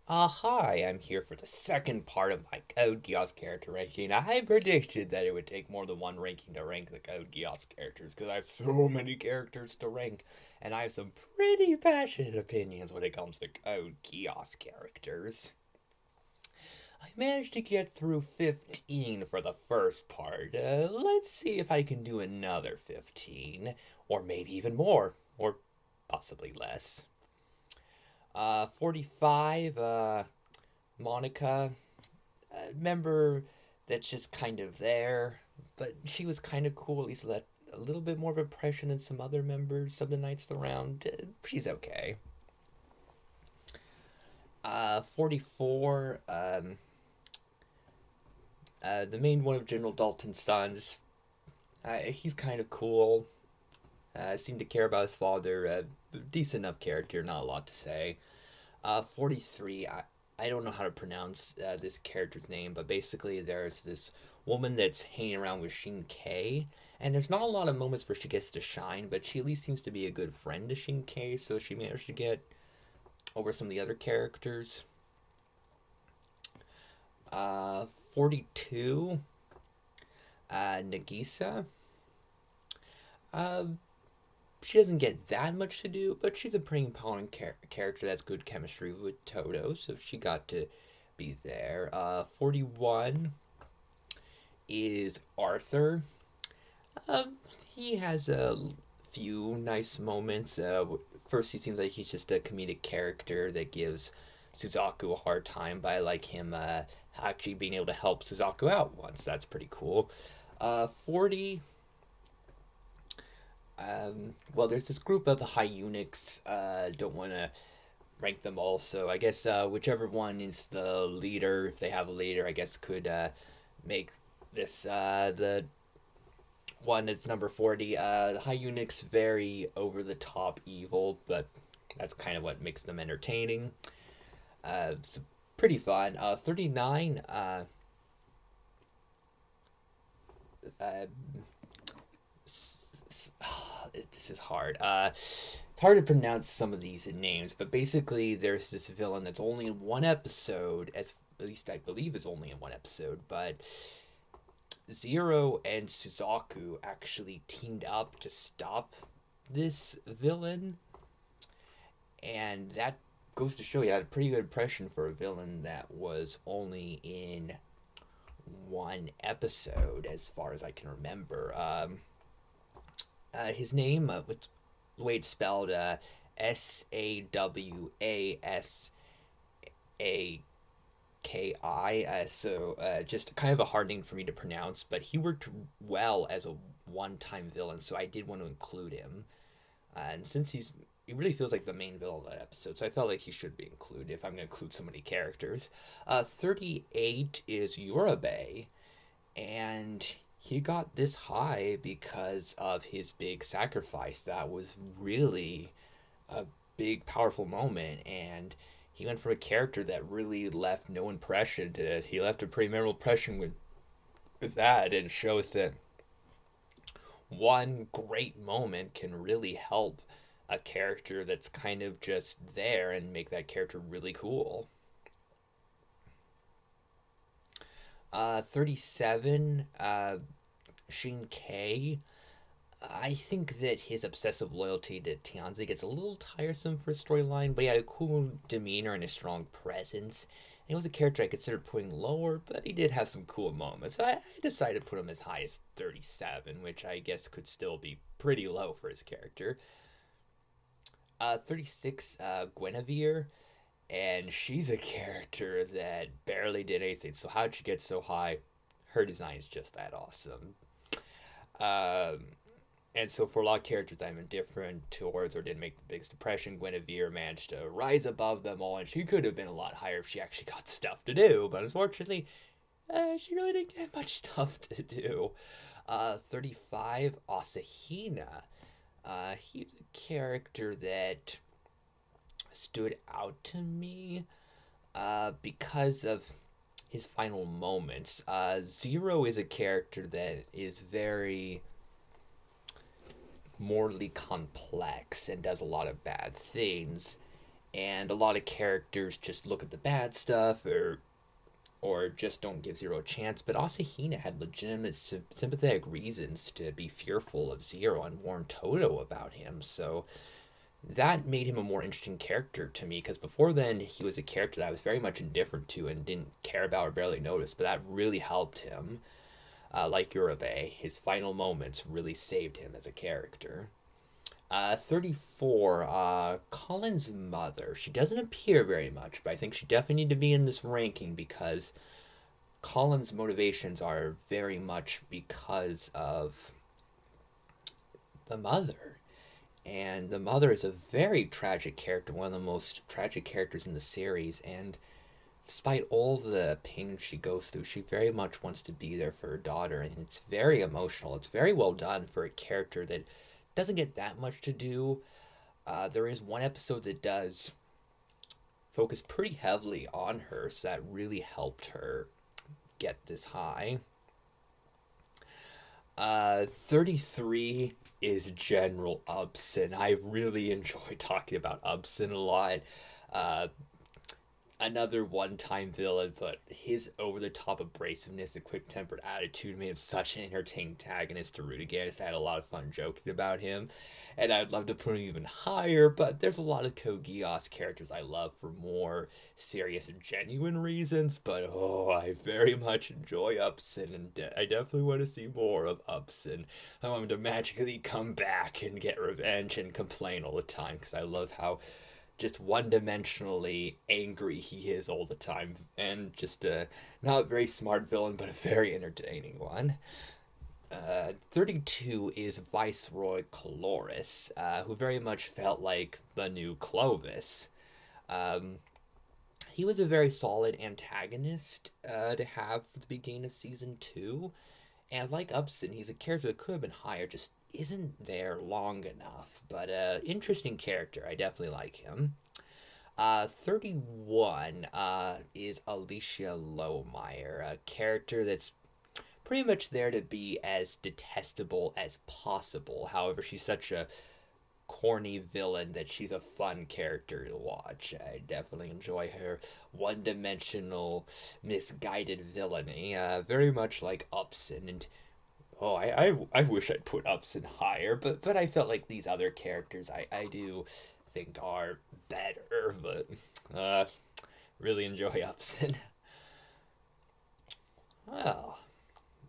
Hi, I'm here for the second part of my Code Geass character ranking. I predicted that it would take more than one ranking to rank the Code Geass characters because I have so many characters to rank, and I have some pretty passionate opinions when it comes to Code Geass characters. I managed to get through 15 for the first part. Let's see if I can do another 15, or maybe even more, or possibly less. 45, Monica, member that's just kind of there, but she was kind of cool. At least let a little bit more of impression than some other members of the Knights of the Round. She's okay. 44. The main one of General Dalton's sons. He's kind of cool. Seemed to care about his father. Decent enough character, not a lot to say. 43. I don't know how to pronounce this character's name, but basically there's this woman that's hanging around with Shin Kei, and there's not a lot of moments where she gets to shine, but she at least seems to be a good friend to Shin Kei, so she managed to get over some of the other characters. 42. Nagisa. Uh, she doesn't get that much to do, but she's a pretty important character that's good chemistry with Toto, so she got to be there. 41 is Arthur. He has a few nice moments. First, he seems like he's just a comedic character that gives Suzaku a hard time, but I like him actually being able to help Suzaku out once. That's pretty cool. 40. Well, there's this group of the high eunuchs. Don't want to rank them all, so I guess whichever one is the leader, if they have a leader, I guess could make this the one that's number 40. The high eunuchs very over the top evil, but that's kind of what makes them entertaining. It's pretty fun. 39. Uh, this is hard. It's hard to pronounce some of these names, but basically, there's this villain that's only in one episode, as at least I believe is only in one episode, but Zero and Suzaku actually teamed up to stop this villain, and that goes to show you had a pretty good impression for a villain that was only in one episode, as far as I can remember. His name, with the way it's spelled, Sawasaki. Just kind of a hard name for me to pronounce, but he worked well as a one-time villain, so I did want to include him. And since he really feels like the main villain of that episode, so I felt like he should be included if I'm going to include so many characters. 38 is Yorube, and he got this high because of his big sacrifice. That was really a big, powerful moment, and he went from a character that really left no impression to he left a pretty memorable impression with that, and shows that one great moment can really help a character that's kind of just there and make that character really cool. 37, Shin Kei. I think that his obsessive loyalty to Tianzi gets a little tiresome for a storyline, but he had a cool demeanor and a strong presence. And he was a character I considered putting lower, but he did have some cool moments. I decided to put him as high as 37, which I guess could still be pretty low for his character. 36, Guinevere, and she's a character that barely did anything. So how'd she get so high? Her design is just that awesome. Um, and so for a lot of characters I'm indifferent towards or didn't make the biggest impression, Guinevere managed to rise above them all, and she could have been a lot higher if she actually got stuff to do. But unfortunately, she really didn't get much stuff to do. 35, Asahina. He's a character that stood out to me because of his final moments. Zero is a character that is very morally complex and does a lot of bad things. and a lot of characters just look at the bad stuff or just don't give Zero a chance. But Asahina had legitimate sympathetic reasons to be fearful of Zero and warn Toto about him. So that made him a more interesting character to me, because before then he was a character that I was very much indifferent to and didn't care about or barely notice. But that really helped him. Like Urabe, his final moments really saved him as a character. 34, Colin's mother. She doesn't appear very much, but I think she definitely need to be in this ranking because Colin's motivations are very much because of the mother. And the mother is a very tragic character, one of the most tragic characters in the series. And despite all the pain she goes through, she very much wants to be there for her daughter. And it's very emotional. It's very well done for a character that doesn't get that much to do. There is one episode that does focus pretty heavily on her, so that really helped her get this high. 33 is General Upson. I really enjoy talking about Upson a lot. Uh, Another one-time villain, but his over-the-top abrasiveness and quick-tempered attitude made him such an entertaining antagonist to root against. I had a lot of fun joking about him, and I'd love to put him even higher, but there's a lot of Code Geass characters I love for more serious and genuine reasons, but I very much enjoy Upson, and I definitely want to see more of Upson. I want him to magically come back and get revenge and complain all the time, because I love how just one-dimensionally angry he is all the time, and just a not very smart villain, but a very entertaining one. 32 is Viceroy Caloris, who very much felt like the new Clovis. Um, he was a very solid antagonist to have at the beginning of season 2, and like Upson, he's a character that could have been higher, just isn't there long enough. But interesting character. I definitely like him. 31 is Alicia Lohmeyer, a character that's pretty much there to be as detestable as possible. However, she's such a corny villain that she's a fun character to watch. I definitely enjoy her one-dimensional, misguided villainy, very much like Upson. And I wish I'd put Upson higher, but I felt like these other characters I do think are better, but really enjoy Upson. Well,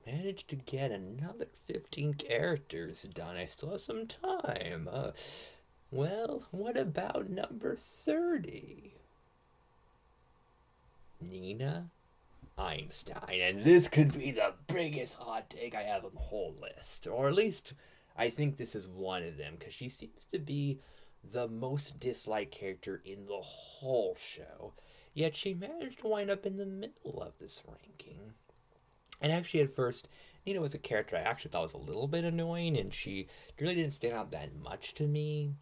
managed to get another 15 characters done. I still have some time. Well, what about number 30? Nina Einstein. And this could be the biggest hot take I have on the whole list. Or at least I think this is one of them, because she seems to be the most disliked character in the whole show. Yet she managed to wind up in the middle of this ranking. And actually, at first, Nina was a character I actually thought was a little bit annoying, and she really didn't stand out that much to me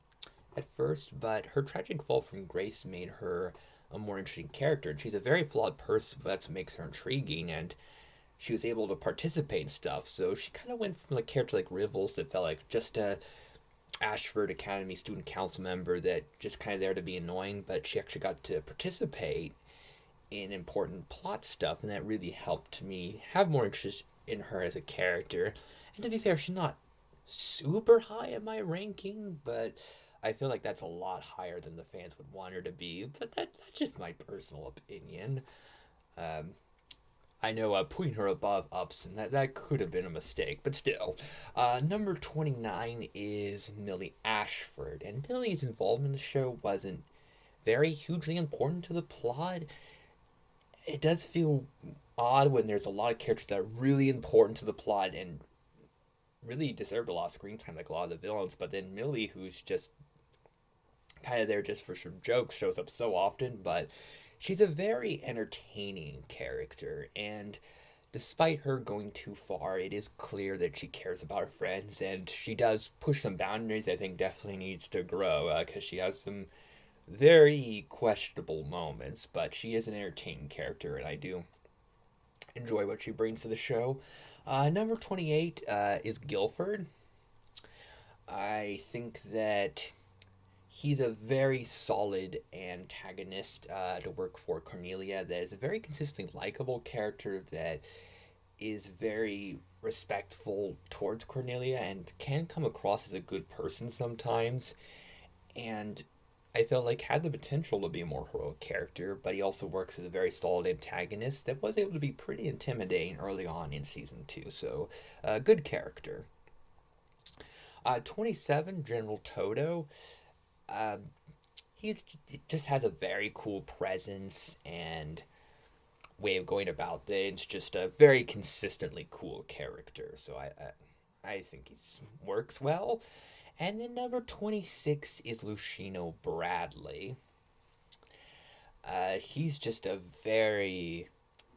at first, but her tragic fall from grace made her a more interesting character, and she's a very flawed person, but that's what makes her intriguing, and she was able to participate in stuff, so she kind of went from a character like Rivals that felt like just a Ashford Academy student council member that just kind of there to be annoying, but she actually got to participate in important plot stuff, and that really helped me have more interest in her as a character. And to be fair, she's not super high in my ranking, but I feel like that's a lot higher than the fans would want her to be. But that's just my personal opinion. I know putting her above Upson, that could have been a mistake, but still. Number 29 is Millie Ashford, and Millie's involvement in the show wasn't very hugely important to the plot. It does feel odd when there's a lot of characters that are really important to the plot and really deserved a lot of screen time, like a lot of the villains, but then Millie, who's just kind of there just for some jokes, shows up so often, but she's a very entertaining character, and despite her going too far, it is clear that she cares about her friends, and she does push some boundaries I think definitely needs to grow, because she has some very questionable moments, but she is an entertaining character, and I do enjoy what she brings to the show. Number 28 is Guilford. I think that He's a very solid antagonist to work for Cornelia. That is a very consistently likable character that is very respectful towards Cornelia and can come across as a good person sometimes. And I felt like had the potential to be a more heroic character, but he also works as a very solid antagonist that was able to be pretty intimidating early on in season two. So, good character. 27, General Toto. Uh, he just has a very cool presence and way of going about things. Just a very consistently cool character. So I think he works well. And then number 26 is Lucino Bradley. He's just a very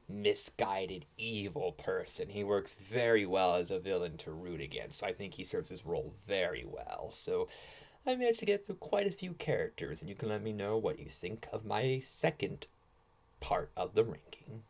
misguided, evil person. He works very well as a villain to root against. So I think he serves his role very well. So I managed to get through quite a few characters, and you can let me know what you think of my second part of the ranking.